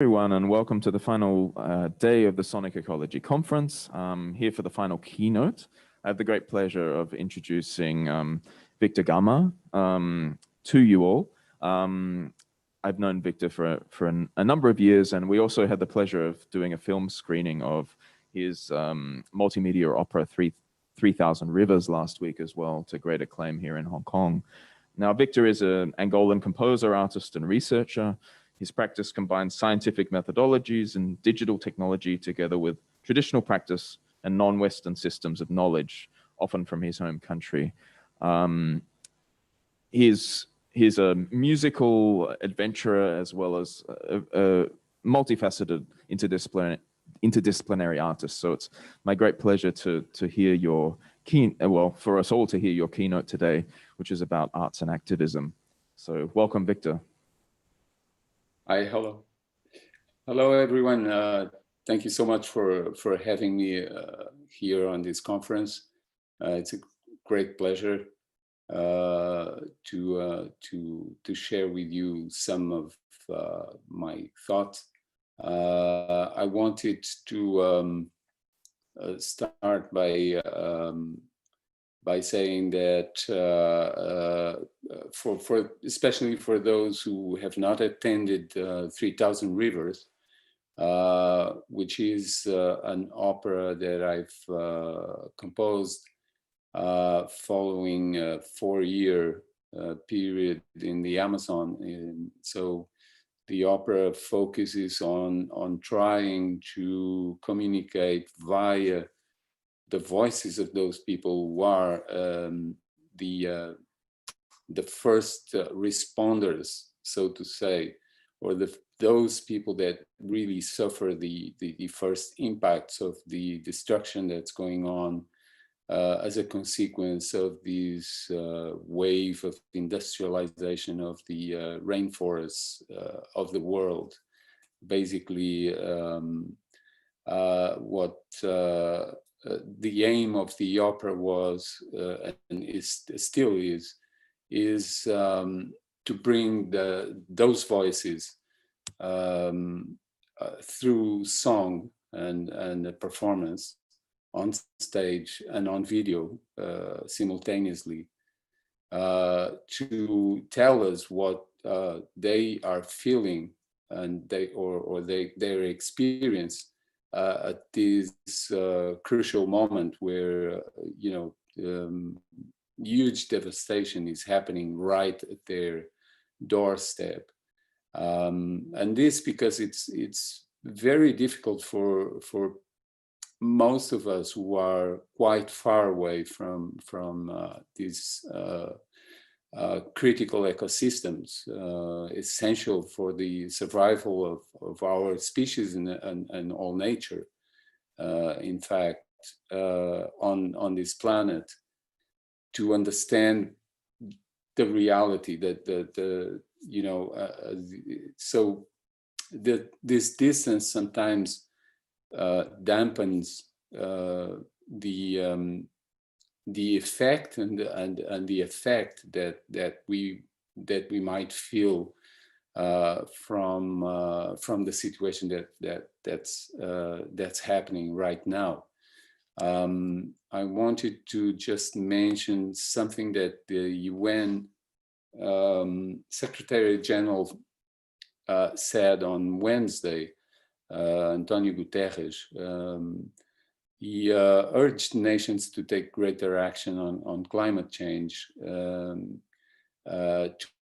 Everyone, and welcome to the final day of the Sonic Ecology Conference. Here for the final keynote. I have the great pleasure of introducing Victor Gama to you all. I've known Victor for a number of years, and we also had the pleasure of doing a film screening of his multimedia opera 3,000 Rivers last week as well, to great acclaim here in Hong Kong. Now, Victor is an Angolan composer, artist, and researcher. His practice combines scientific methodologies and digital technology together with traditional practice and non-Western systems of knowledge, often from his home country. He's a musical adventurer as well as a multifaceted interdisciplinary artist. So it's my great pleasure to hear your for us all to hear your keynote today, which is about arts and activism. So welcome, Victor. Hi, hello. Hello, everyone. Thank you so much for having me here on this conference. It's a great pleasure to share with you some of my thoughts. I wanted to start by saying that especially for those who have not attended 3,000 Rivers, which is an opera that I've composed following a 4-year period in the Amazon. And so the opera focuses on trying to communicate via the voices of those people who are the first responders, so to say, or those people that really suffer the first impacts of the destruction that's going on as a consequence of this wave of industrialization of the rainforests of the world. Basically, the aim of the opera was, and still is to bring those voices through song and performance on stage and on video simultaneously, to tell us what they are feeling and their experience at this crucial moment where huge devastation is happening right at their doorstep, and this because it's very difficult for most of us who are quite far away from these critical ecosystems essential for the survival of our species and all nature. In fact, on this planet, to understand the reality that so this distance sometimes dampens the effect and the effect that we might feel from the situation that's happening right now. I wanted to just mention something that the UN Secretary General said on Wednesday, Antonio Guterres. He urged nations to take greater action on climate change to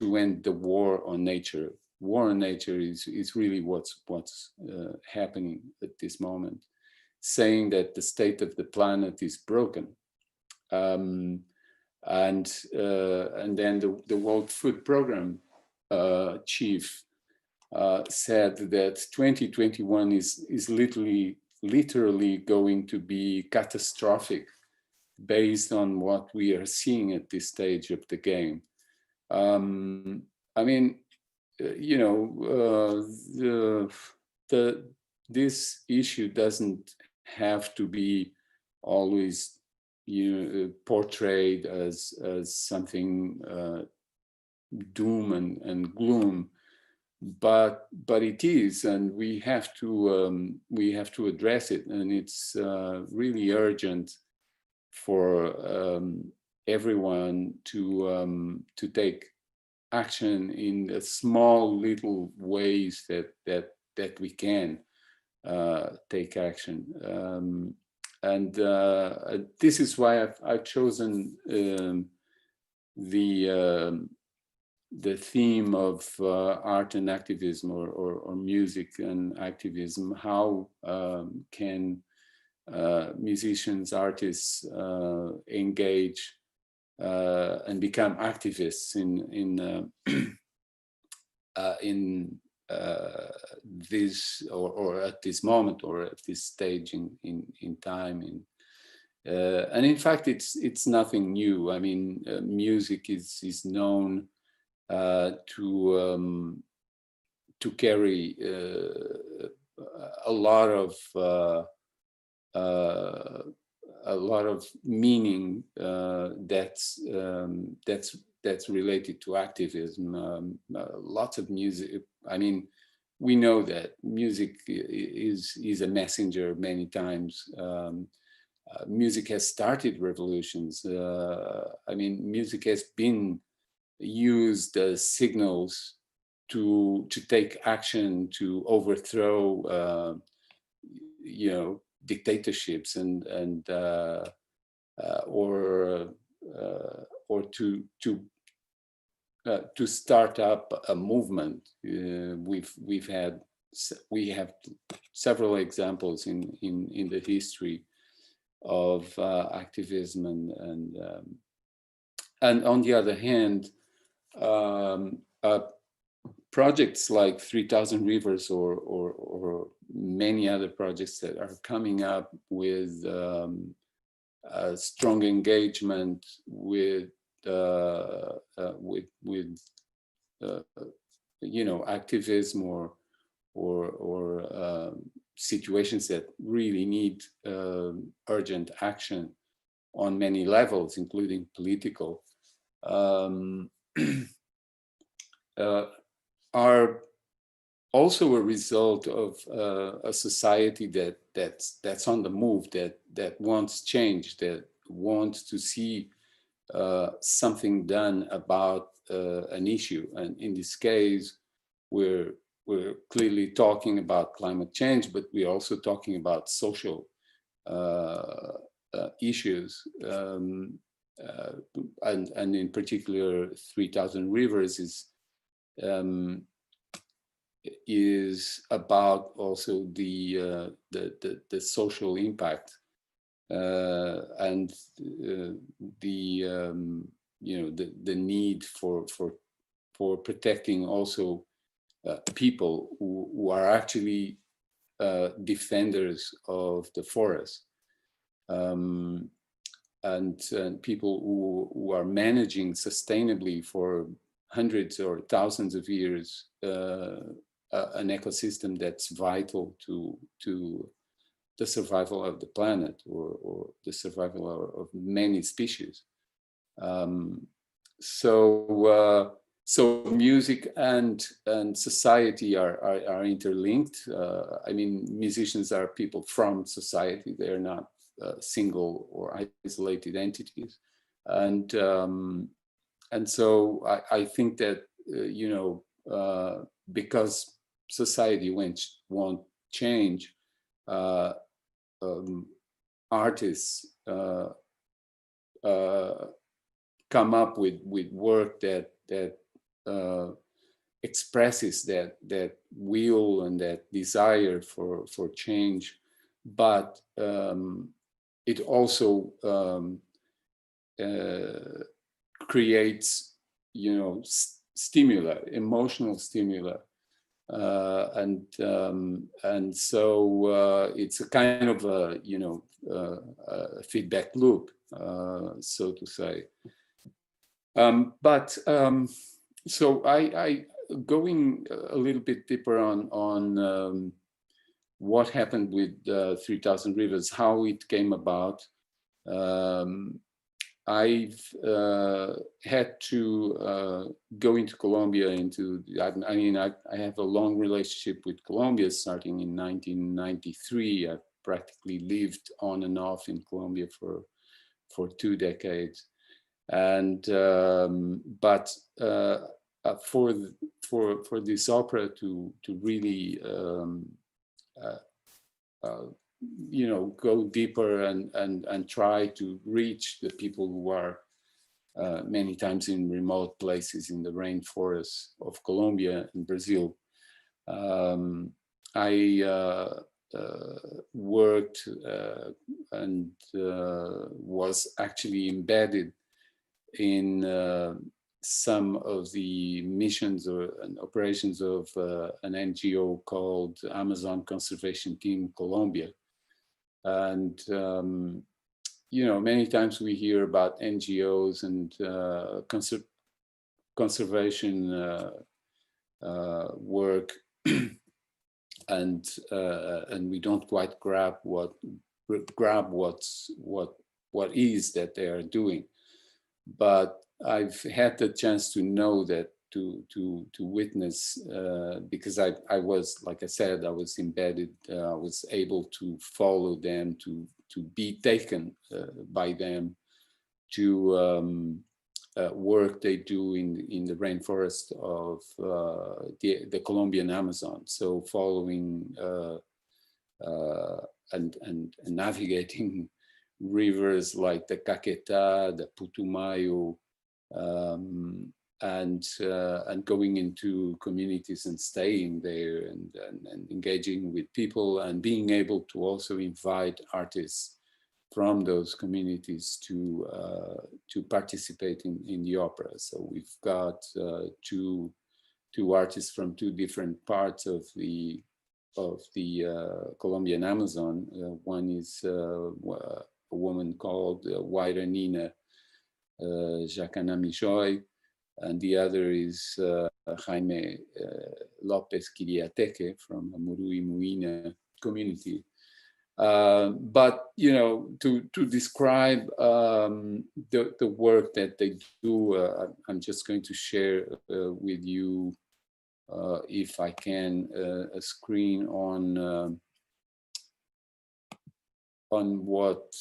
end the war on nature. War on nature is really what's happening at this moment, saying that the state of the planet is broken. And then the World Food Program chief said that 2021 is literally going to be catastrophic based on what we are seeing at this stage of the game. I mean, this issue doesn't have to be always portrayed as something doom and gloom. but it is, and we have to address it, and it's really urgent for everyone to take action in the small little ways that we can take action. And this is why I've chosen the theme of art and activism, or music and activism. How can musicians, artists engage and become activists in this, or at this moment, or at this stage in time. And in fact, it's nothing new. I mean, music is known to carry a lot of meaning that's related to activism. Lots of music. I mean, we know that music is a messenger many times. Music has started revolutions. I mean, music has been used as signals to take action, to overthrow, dictatorships, or to start up a movement. We have several examples in the history of activism, and on the other hand, projects like 3000 Rivers or many other projects that are coming up with strong engagement with activism or situations that really need urgent action on many levels, including political, are also a result of a society that's on the move, that wants change, that wants to see something done about an issue. And in this case, we're clearly talking about climate change, but we're also talking about social issues. And in particular, 3000 Rivers is about also the social impact and the need for protecting also people who are actually defenders of the forest, and people who are managing sustainably for hundreds or thousands of years an ecosystem that's vital to the survival of the planet, or the survival of many species. So music and society are interlinked. I mean, musicians are people from society; they're not single or isolated entities, and so I think that because society won't change, artists come up with work that expresses that will and that desire for change, but it also creates stimuli, emotional stimuli, and so it's a kind of a feedback loop, so to say. So I going a little bit deeper on what happened with 3000 Rivers, how it came about. I've had to go into Colombia I mean, I have a long relationship with Colombia starting in 1993. I've practically lived on and off in Colombia for 2 decades. And, but for this opera to really, you know, go deeper and try to reach the people who are many times in remote places in the rainforests of Colombia and Brazil. I worked and was actually embedded in some of the missions and operations of an NGO called Amazon Conservation Team Colombia. And, you know, many times we hear about NGOs and conservation work, and we don't quite grab what is that they are doing. But I've had the chance to know that, to witness, because I was, like I said, I was embedded, I was able to follow them, to be taken by them to work they do in the rainforest of the Colombian Amazon. So following and navigating rivers like the Caquetá, the Putumayo, and going into communities and staying there and engaging with people and being able to also invite artists from those communities to participate in the opera. So we've got two artists from 2 different parts of the Colombian Amazon. One is a woman called Wairanina Jacanamijoy, and the other is Jaime Lopez Quiriateque from the Murui Muina community. But, you know, to describe the work that they do, I'm just going to share with you, if I can, a screen on what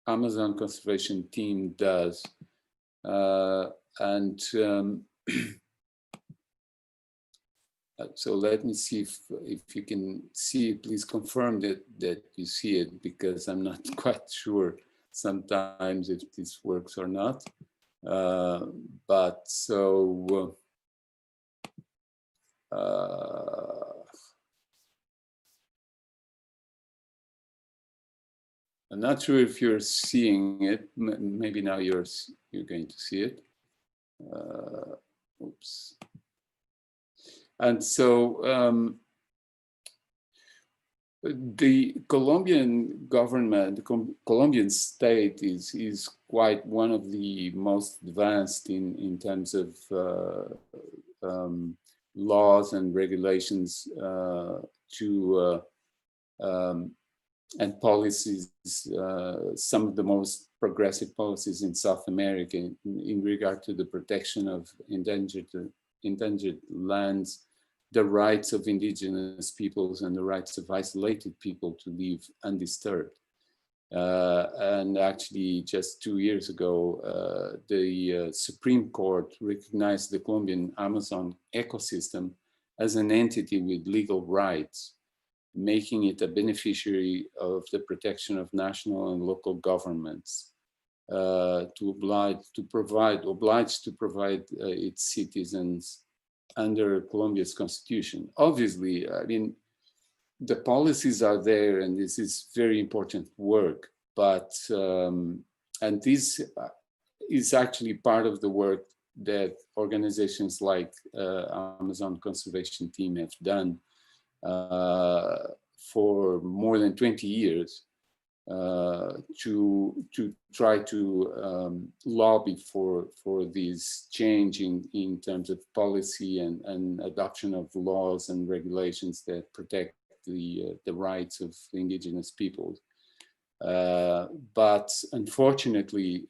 Amazon Conservation Team does, and so let me see if you can see it. Please confirm that you see it, because I'm not quite sure sometimes if this works or not. But so I'm not sure if you're seeing it. Maybe now you're going to see it. Oops. And so the Colombian government, the Colombian state is quite one of the most advanced in terms of laws and regulations and policies, some of the most progressive policies in South America in regard to the protection of endangered lands, the rights of indigenous peoples, and the rights of isolated people to live undisturbed. And actually, just 2 years ago, the Supreme Court recognized the Colombian Amazon ecosystem as an entity with legal rights, making it a beneficiary of the protection of national and local governments, obliged to provide its citizens under Colombia's constitution. Obviously, I mean, the policies are there, and this is very important work, but, and this is actually part of the work that organizations like Amazon Conservation Team have done for more than 20 years to try to lobby for this change in terms of policy and adoption of laws and regulations that protect the rights of indigenous peoples. But unfortunately,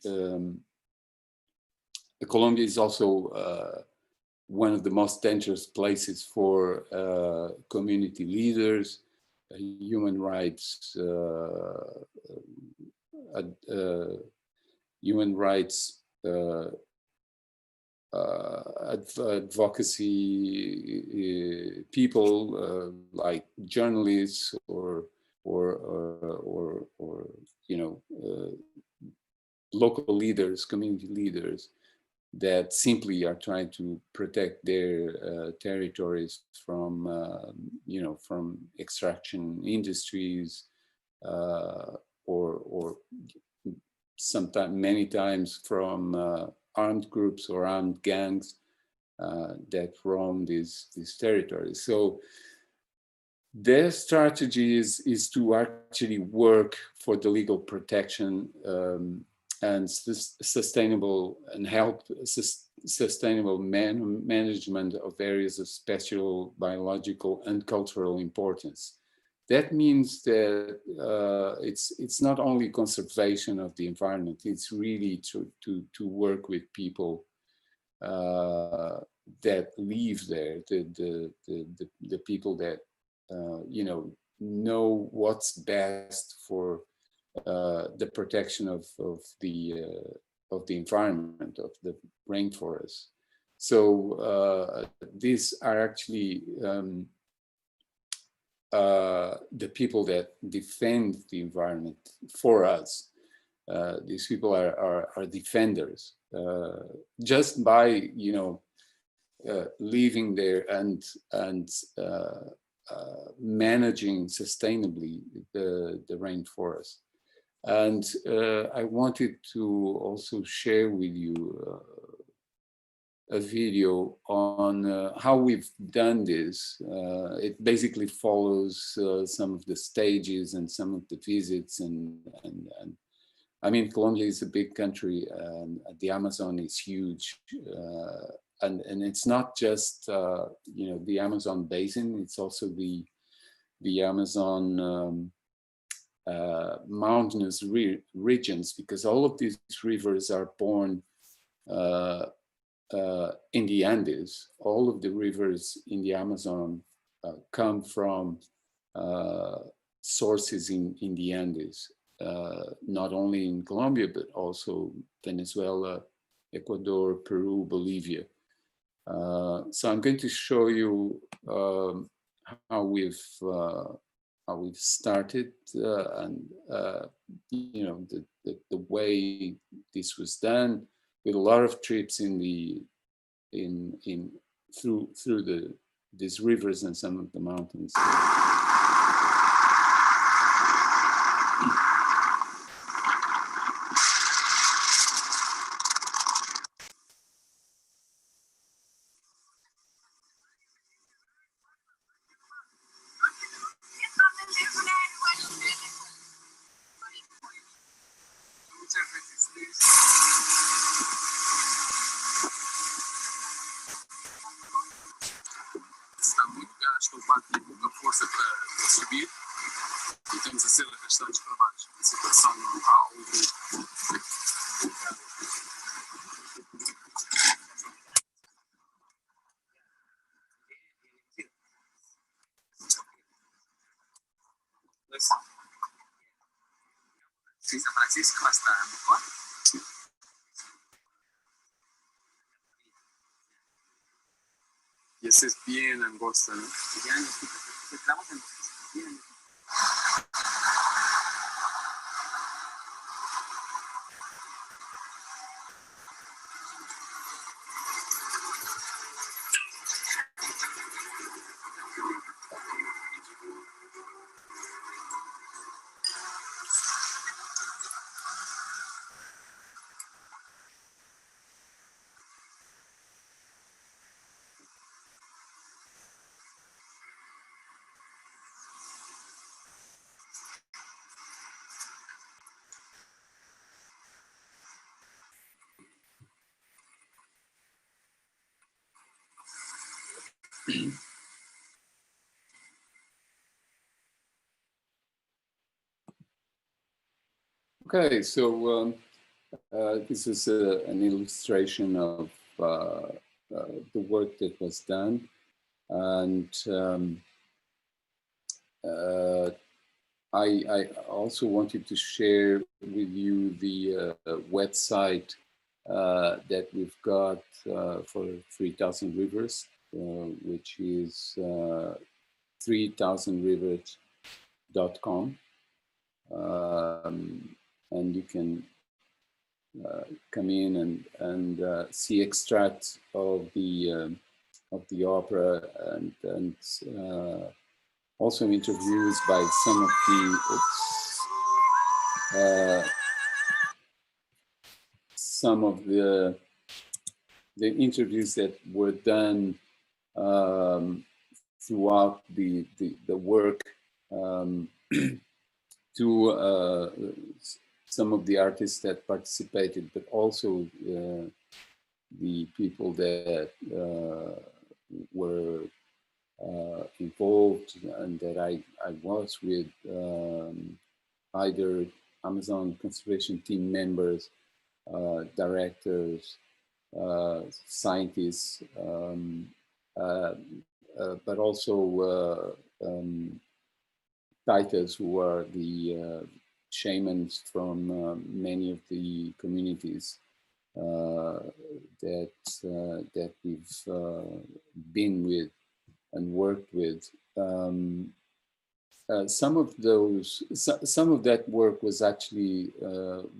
Colombia is also one of the most dangerous places for community leaders, human rights, advocacy people like journalists or you know local leaders, community leaders that simply are trying to protect their territories from you know from extraction industries or sometimes many times from armed groups or armed gangs that roam these territories. So their strategy is to actually work for the legal protection and sustainable and help sustainable management of areas of special biological and cultural importance. That means that it's not only conservation of the environment, it's really to work with people that live there, the people that you know what's best for the protection of the environment, of the rainforest. So these are actually the people that defend the environment for us. These people are defenders just by living there and managing sustainably the rainforest. And I wanted to also share with you a video on how we've done this. It basically follows some of the stages and some of the visits and I mean, Colombia is a big country, and the Amazon is huge, and it's not just the Amazon basin; it's also the Amazon mountainous regions, because all of these rivers are born in the Andes. All of the rivers in the Amazon come from sources in the Andes. Not only in Colombia, but also Venezuela, Ecuador, Peru, Bolivia. So I'm going to show you how we've started and the way this was done, with a lot of trips through these rivers and some of the mountains. Y ese es bien angosta, ¿no? Okay, so this is an illustration of the work that was done, and I also wanted to share with you the website that we've got for 3000 Rivers, which is 3000rivers.com. And you can come in and see extracts of the opera, and also interviews by some of the interviews that were done throughout the work, to some of the artists that participated, but also the people that were involved and that I was with, either Amazon conservation team members, directors, scientists, but also titans who are the shamans from many of the communities that we've been with and worked with. Some of that work was actually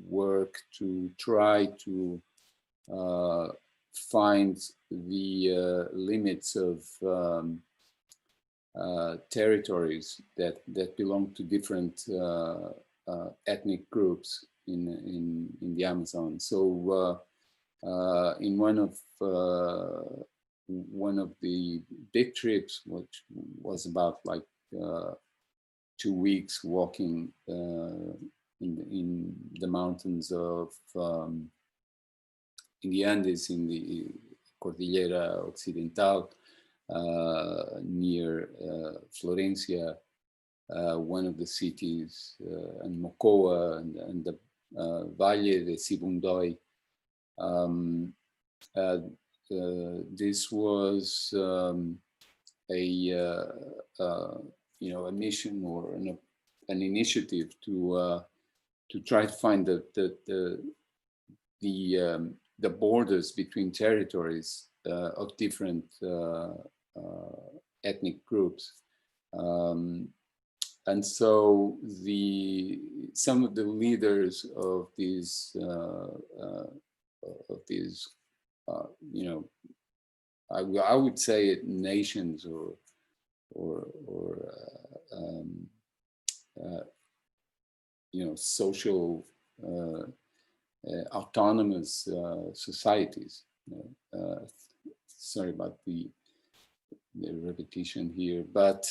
work to try to find the limits of territories that belong to different ethnic groups in the Amazon. So in one of the big trips, which was about like 2 weeks walking in the mountains of in the Andes, in the Cordillera Occidental, near Florencia, one of the cities, and Mocoa, and the Valle de Sibundoy. This was a mission or an initiative to try to find the borders between territories of different ethnic groups, and so some of the leaders of these I would say it nations or social autonomous societies. Sorry about the repetition here, but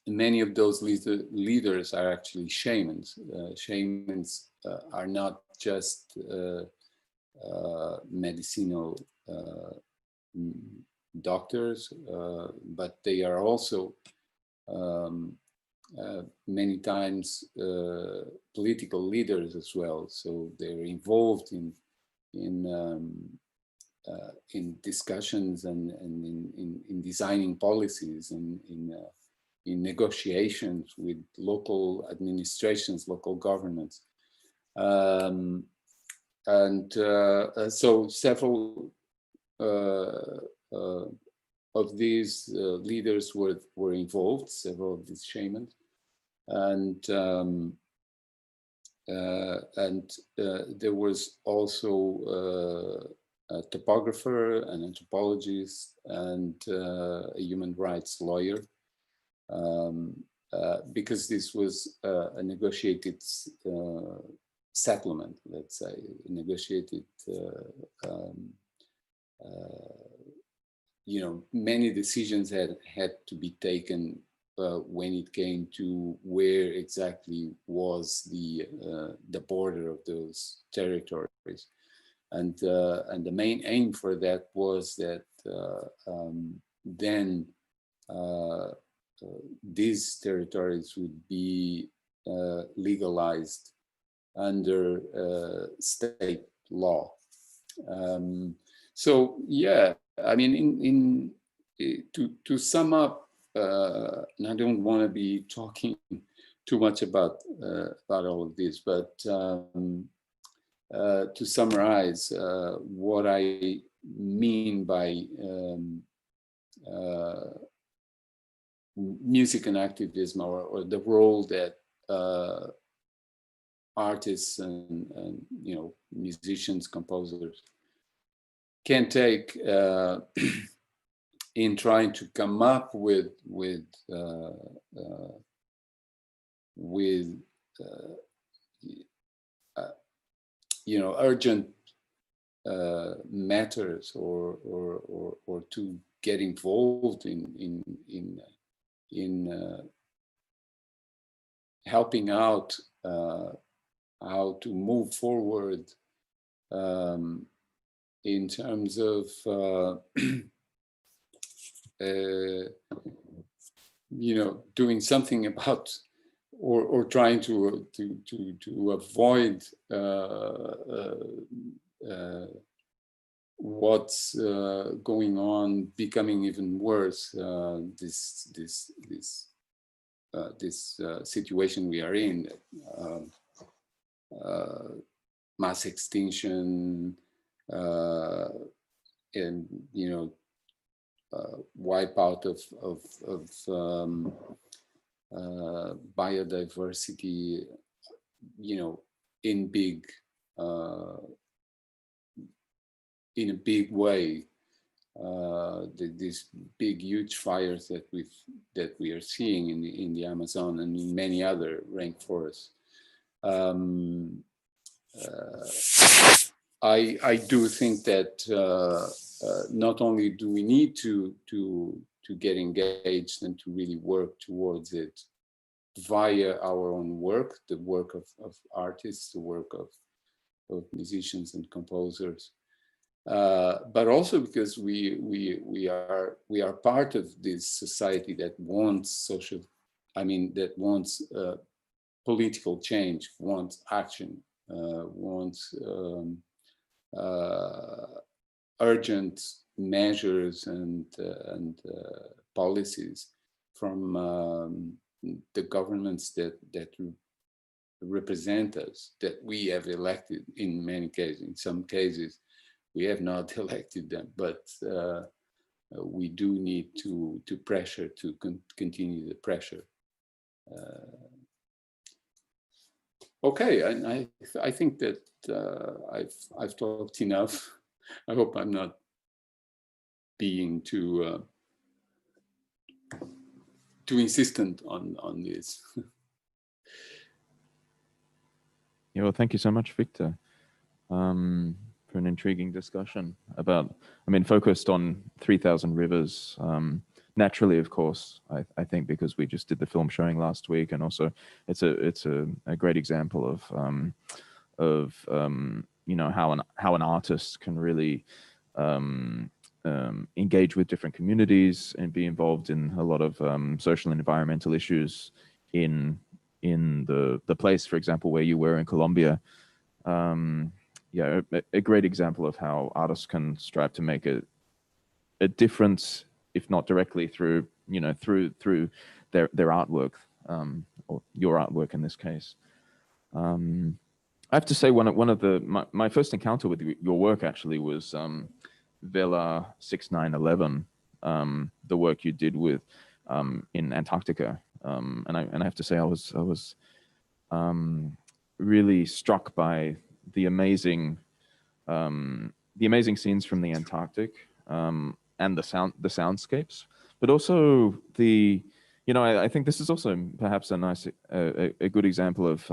many of those leaders are actually shamans. Shamans are not just medicinal doctors, but they are also many times political leaders as well. So they're involved in discussions and in designing policies and in negotiations with local administrations, local governments. So several of these leaders were involved, several of these shamans, and there was also a topographer, an anthropologist, and a human rights lawyer, because this was a negotiated settlement, let's say, negotiated. Many decisions had to be taken when it came to where exactly was the border of those territories, and the main aim for that was that then these territories would be legalized under state law. So yeah, I mean, to sum up, and I don't want to be talking too much about all of this, but to summarize what I mean by music and activism, or the role that artists and musicians, composers can take in trying to come up with urgent matters, or to get involved in helping out how to move forward in terms of doing something about, or trying to avoid what's going on becoming even worse. This situation we are in, mass extinction, and wipeout of biodiversity, in a big way. These big, huge fires that we are seeing in the Amazon and in many other rainforests. I do think that not only do we need to get engaged and to really work towards it via our own work, the work of artists, the work of musicians and composers, but also because we are part of this society that wants that wants political change, wants action, wants urgent measures and policies from the governments that represent us, that we have elected in many cases. In some cases, we have not elected them, but we do need to pressure, to continue the pressure. Okay, and I think that I've talked enough. I hope I'm not being too insistent on this. Yeah, well, thank you so much, Victor, for an intriguing discussion about, focused on 3,000 Rivers. Naturally, of course, I think because we just did the film showing last week, and also it's a great example of how an artist can really engage with different communities and be involved in a lot of social and environmental issues in the place, for example, where you were in Colombia. Yeah, a great example of how artists can strive to make a difference, if not directly through their artwork, or your artwork in this case. I have to say, one of my first encounter with your work actually was Vela 6911, the work you did with in Antarctica, and I have to say I was really struck by the amazing scenes from the Antarctic, and the soundscapes, but also I think this is also perhaps a good example of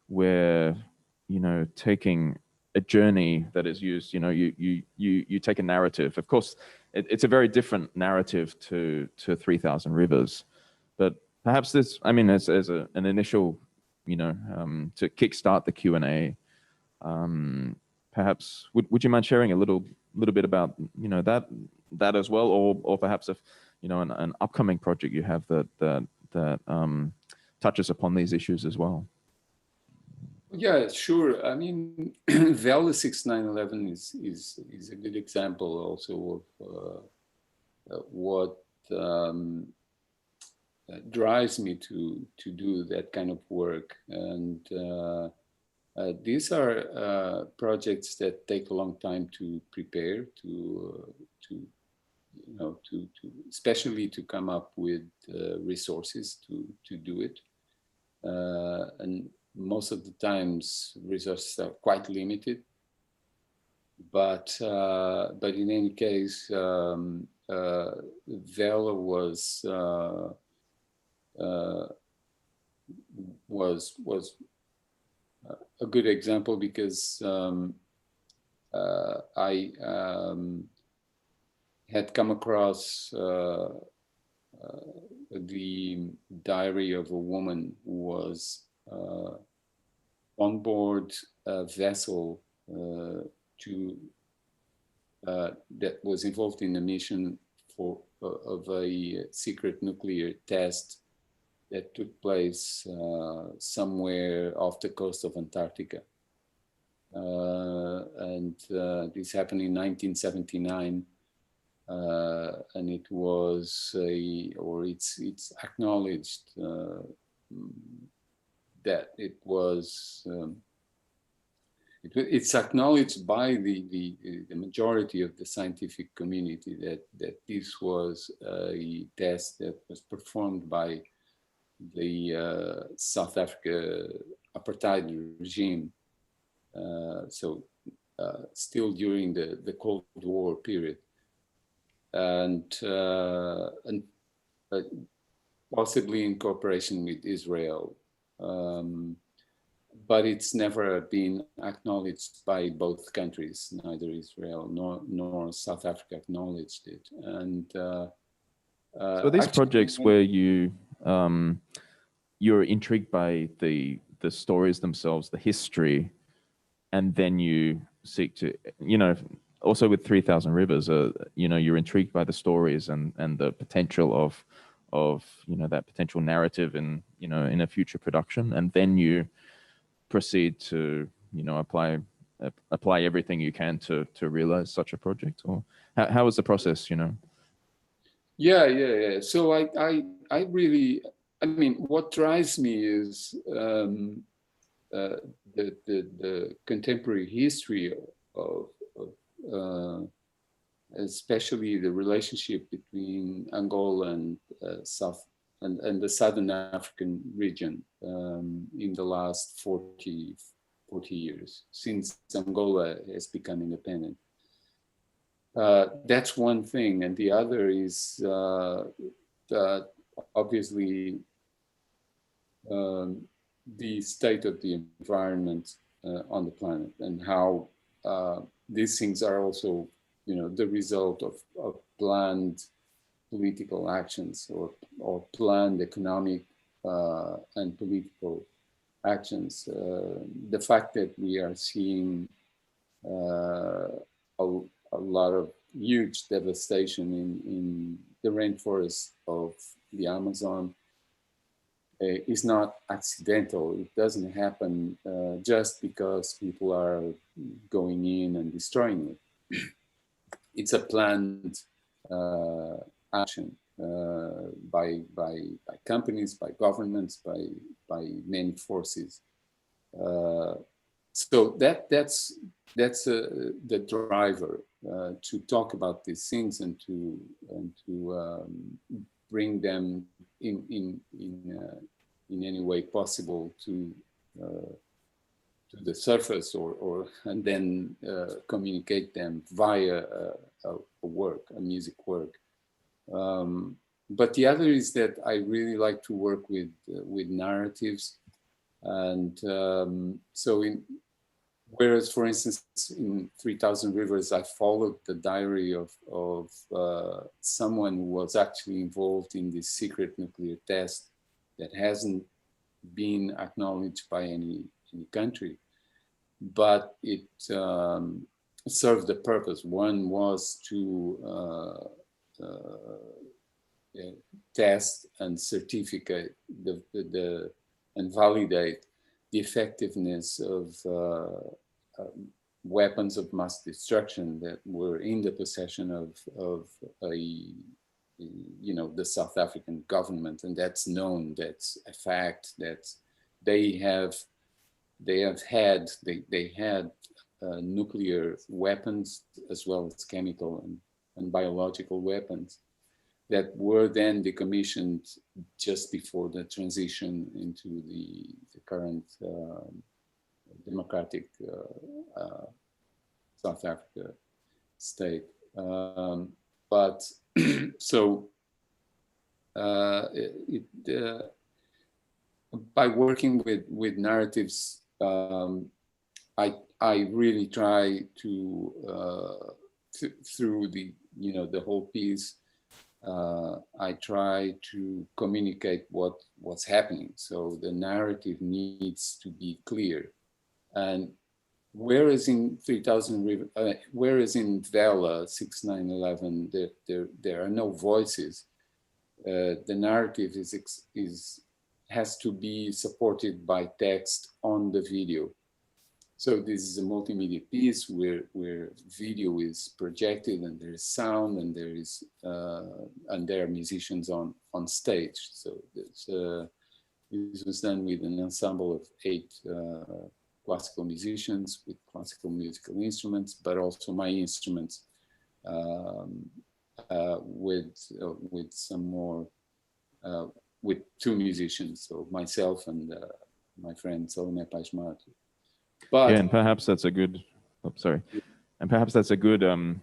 where taking a journey that is used, you take a narrative. Of course, it's a very different narrative to 3,000 Rivers, but perhaps this, as an initial, to kickstart the Q&A, perhaps would you mind sharing a little bit about that as well, or perhaps if an upcoming project you have that touches upon these issues as well. Yeah, sure. I mean, Vela 6911 is a good example also of what drives me to do that kind of work. And these are projects that take a long time to prepare, especially to come up with resources to do it. And most of the times resources are quite limited. But in any case, Vela was a good example because I had come across the diary of a woman who was on board a vessel that was involved in a mission of a secret nuclear test that took place somewhere off the coast of Antarctica. And this happened in 1979. And it was it's acknowledged that it was it's acknowledged by the majority of the scientific community that this was a test that was performed by the South Africa apartheid regime. So still during the Cold War period. And possibly in cooperation with Israel, but it's never been acknowledged by both countries. Neither Israel nor South Africa acknowledged it. And so these projects where you're intrigued by the stories themselves, the history, and then you seek to, also with 3,000 Rivers, you're intrigued by the stories and the potential of that potential narrative in a future production, and then you proceed to apply everything you can to realize such a project. Or how is the process? Yeah. So I really, I mean, what drives me is the contemporary history of especially the relationship between Angola and and the Southern African region in the last 40 years, since Angola has become independent. That's one thing. And the other is obviously the state of the environment on the planet, and how these things are also, the result of planned political actions or planned economic and political actions. The fact that we are seeing a lot of huge devastation in the rainforest of the Amazon is not accidental. It doesn't happen just because people are going in and destroying it. It's a planned action by companies, by governments, by many forces. So that's the driver to talk about these things and to bring them in any way possible to the surface, and then communicate them via a music work. But the other is that I really like to work with narratives, and whereas, for instance, in 3,000 Rivers, I followed the diary of someone who was actually involved in this secret nuclear test that hasn't been acknowledged by any country, but it served a purpose. One was to test and certificate and validate the effectiveness of weapons of mass destruction that were in the possession of the South African government, and that's known, that's a fact, that they had nuclear weapons as well as chemical and biological weapons that were then decommissioned just before the transition into the current democratic South Africa state. But so by working with narratives, I really try to through the whole piece. I try to communicate what's happening. So the narrative needs to be clear. And whereas in 3000 River, whereas in Vela 6911, there are no voices, the narrative has to be supported by text on the video. So this is a multimedia piece where video is projected and there is sound and there are musicians on stage. So this was done with an ensemble of 8 classical musicians with classical musical instruments, but also my instruments with some more with 2 musicians, so myself and my friend Salome Paismatu. But yeah, and perhaps that's a good. Oh, sorry. And perhaps that's a good.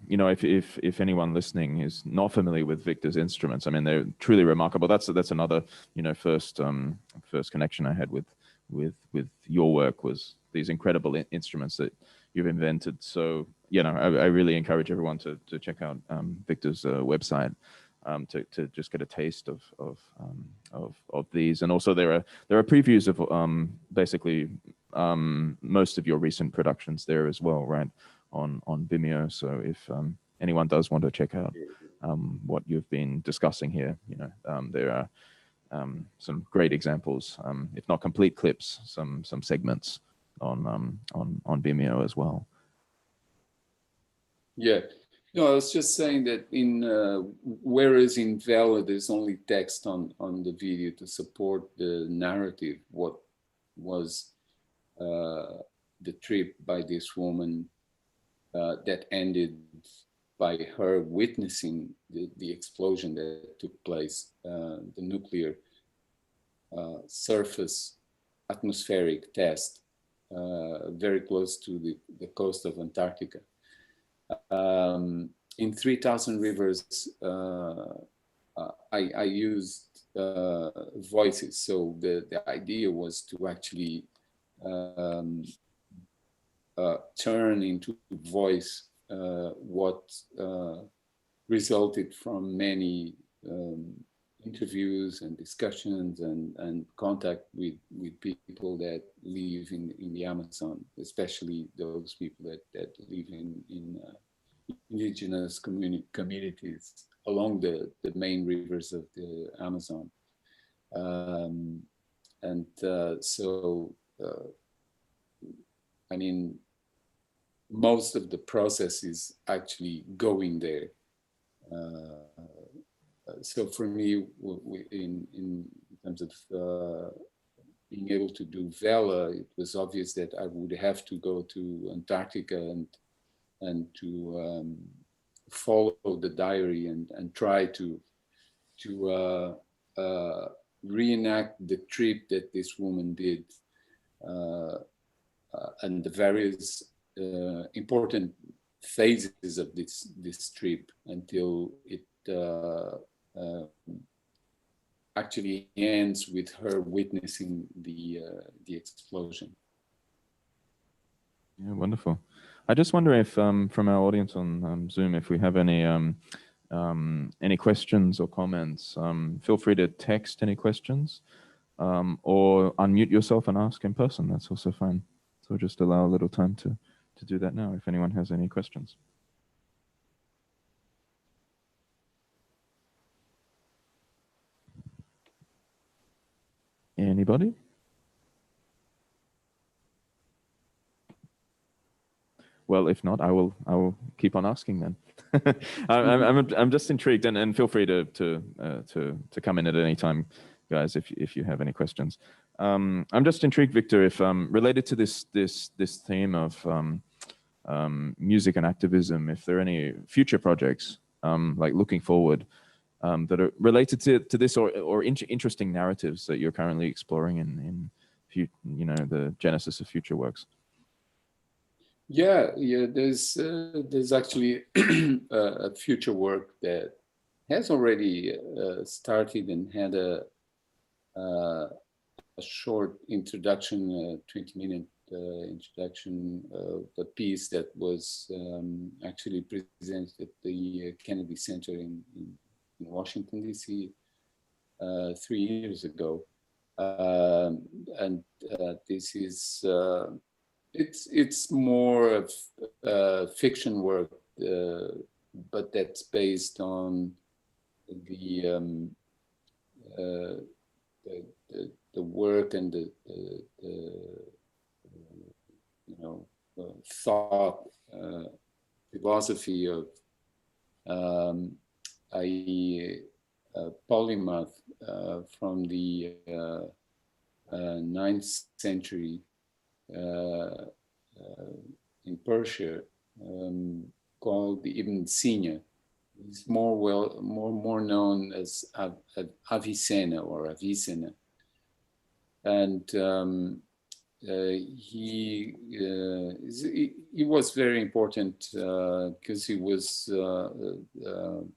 If anyone listening is not familiar with Victor's instruments, I mean, they're truly remarkable. That's another first connection I had with your work was these incredible instruments that you've invented. So I really encourage everyone to check out Victor's website to just get a taste of these. And also there are previews of basically most of your recent productions there as well, right, on Vimeo. So if anyone does want to check out what you've been discussing here, there are some great examples, if not complete clips, some segments on Vimeo as well. Yeah, no, I was just saying that whereas in Vela there's only text on the video to support the narrative, what was the trip by this woman that ended by her witnessing the explosion that took place, the nuclear surface atmospheric test very close to the coast of Antarctica. In 3000 Rivers, I used voices. So the idea was to actually turn into voice what resulted from many interviews and discussions and contact with people that live in the Amazon, especially those people that live in indigenous communities along the main rivers of the Amazon. I mean, most of the process is actually going there. So for me, in terms of being able to do Vela, it was obvious that I would have to go to Antarctica and to follow the diary and try to reenact the trip that this woman did and the various important phases of this trip until it actually ends with her witnessing the explosion. Yeah, wonderful. I just wonder if from our audience on Zoom, if we have any questions or comments, feel free to text any questions or unmute yourself and ask in person. That's also fine. So just allow a little time to do that now if anyone has any questions. Anybody? Well, if not, I will keep on asking then. I'm just intrigued, and feel free to come in at any time, guys, if you have any questions. I'm just intrigued, Victor, if related to this theme of music and activism, if there are any future projects like looking forward that are related to this or interesting narratives that you're currently exploring in the genesis of future works. Yeah. There's actually a future work that has already started and had a short introduction, 20-minute introduction of a piece that was actually presented at the Kennedy Center in Washington, D.C. 3 years ago. And this is, it's more of fiction work, but that's based on the work and the thought, philosophy of a polymath from the 9th century in Persia, called Ibn Sina. He's more known as Avicenna or Avicenna, and he was very important because he was the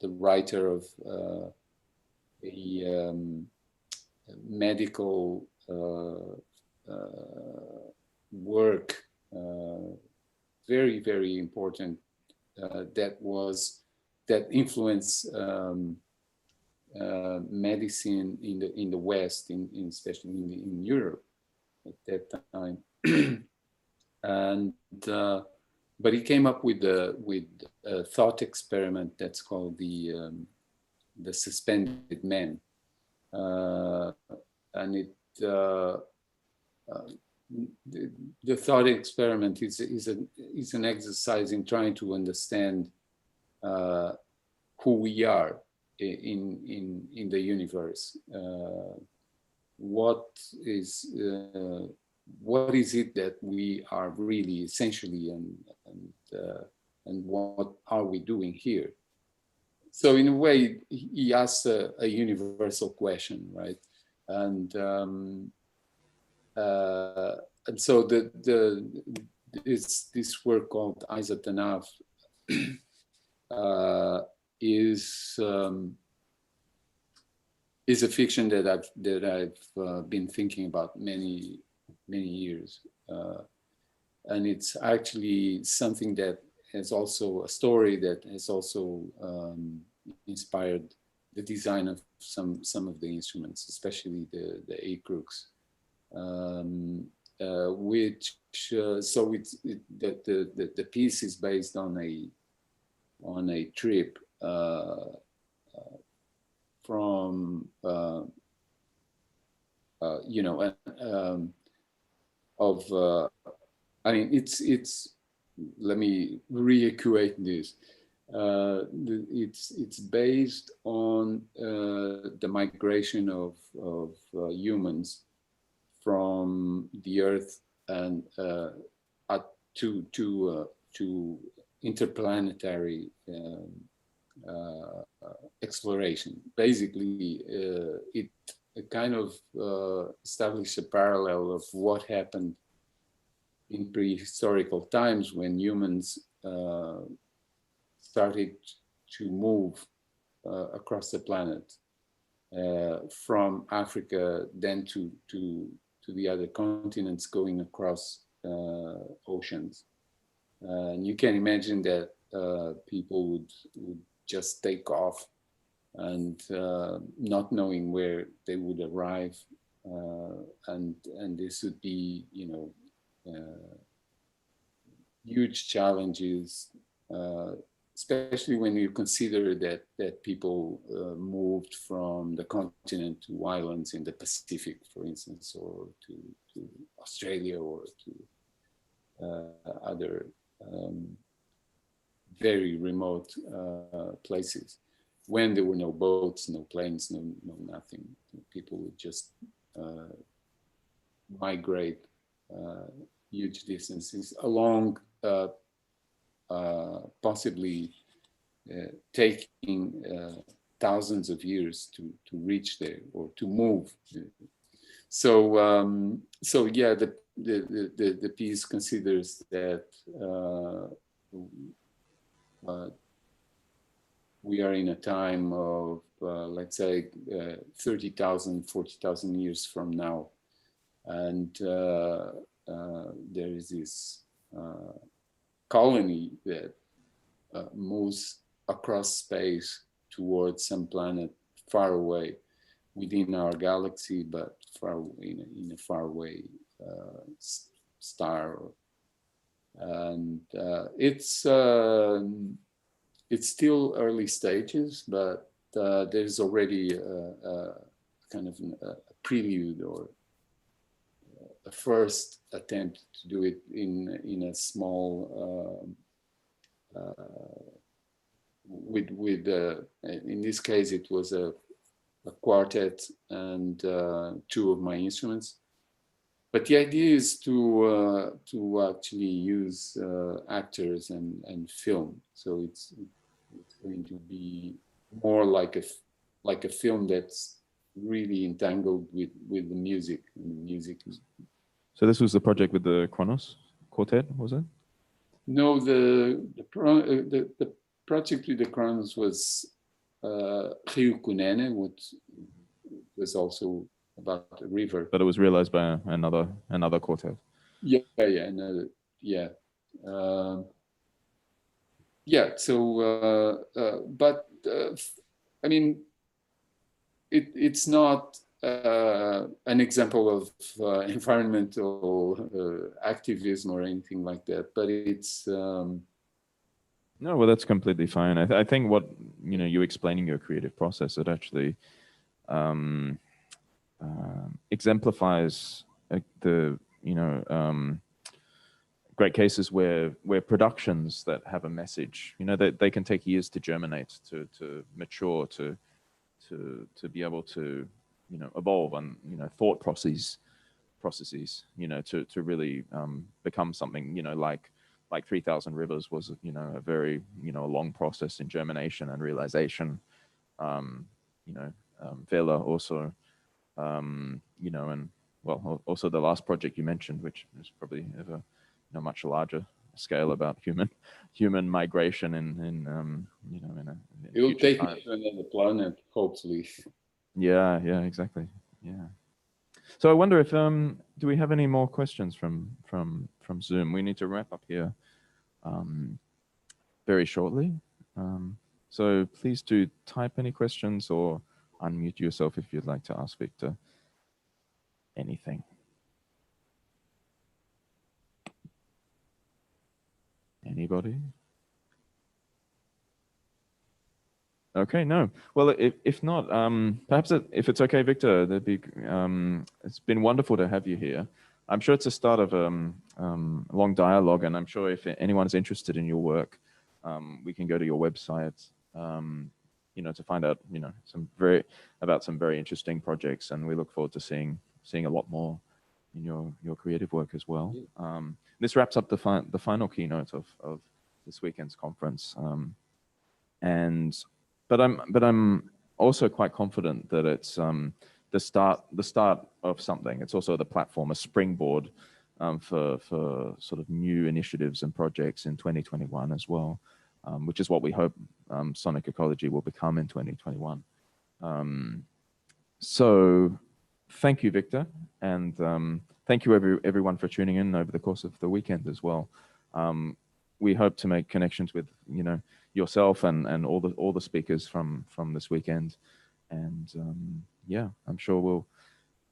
writer of a medical work, very, very important, that influenced medicine in the West, especially in Europe at that time. And but he came up with a thought experiment that's called the suspended man, and it the thought experiment is an exercise in trying to understand who we are in the universe. What is it that we are really essentially, and what are we doing here? So in a way, he asks a universal question, right? And so this work called Izatanaf is a fiction that I've been thinking about many years, and it's actually something that has also a story that has also inspired the design of some of the instruments, especially the A-crux, which so the piece is based on a trip from I mean, it's let me reequate this. It's based on the migration of humans from the Earth and to interplanetary exploration. Basically, it kind of established a parallel of what happened in prehistorical times when humans started to move across the planet from Africa, then to the other continents, going across oceans. And you can imagine that people would just take off and not knowing where they would arrive, and this would be, huge challenges, especially when you consider that people moved from the continent to islands in the Pacific, for instance, or to Australia, or to other very remote places, when there were no boats, no planes, no nothing. People would just migrate huge distances along, possibly taking thousands of years to reach there or to move. So so yeah, the piece considers that we are in a time of let's say 30,000, 40,000 years from now, and there is this colony that moves across space towards some planet far away within our galaxy, but far in a faraway star. And it's still early stages, but there's already a kind of a prelude or a first attempt to do it in a small with in this case it was a quartet and two of my instruments. But the idea is to actually use actors and film. So it's going to be more like a film that's really entangled with the music. And the music. So this was the project with the Chronos Quartet, was it? No, the project with the Chronos was Rio Cunene, which was also about a river. But it was realized by another quartet. Yeah, another, yeah. Yeah, so, but I mean, it's not an example of environmental activism or anything like that, but it's... No, well, that's completely fine. I think what, you explaining your creative process, it actually exemplifies the, great cases where productions that have a message, they can take years to germinate, to mature, to be able to, evolve on, thought processes, to really become something, like 3,000 Rivers was, a very, a long process in germination and realization. Vela also, and well, also the last project you mentioned, which is probably of a much larger scale about human migration in it will take me to another planet, hopefully. Yeah, exactly. Yeah. So I wonder if do we have any more questions from Zoom? We need to wrap up here very shortly. So please do type any questions or unmute yourself if you'd like to ask Victor anything. Anybody? Okay, no. Well, if not, perhaps if it's okay, Victor, that'd be. It's been wonderful to have you here. I'm sure it's a start of a long dialogue, and I'm sure if anyone's interested in your work, we can go to your website, to find out, some very interesting projects, and we look forward to seeing a lot more in your creative work as well. This wraps up the final keynote of this weekend's conference, But I'm also quite confident that it's the start of something. It's also the platform, a springboard for sort of new initiatives and projects in 2021 as well, which is what we hope Sonic Ecology will become in 2021. So thank you, Victor, and thank you everyone for tuning in over the course of the weekend as well. We hope to make connections with yourself and all the speakers from this weekend, and I'm sure we'll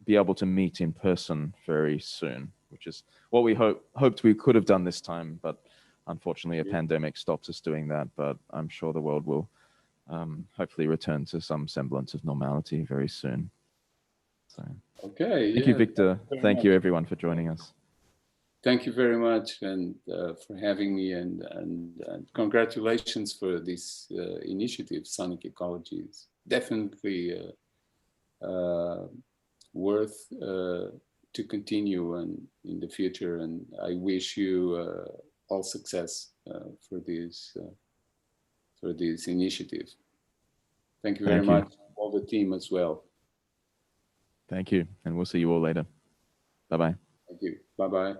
be able to meet in person very soon, which is what we hoped we could have done this time, but unfortunately, a pandemic stops us doing that, but I'm sure the world will hopefully return to some semblance of normality very soon. So, Okay. thank you, Victor. Thank you, much. everyone, for joining us. Thank you very much, and for having me, and congratulations for this initiative. Sonic Ecology is definitely worth to continue and in the future. And I wish you all success for this initiative. Thank you very much, all the team as well. Thank you, and we'll see you all later. Bye-bye. Thank you. Bye-bye.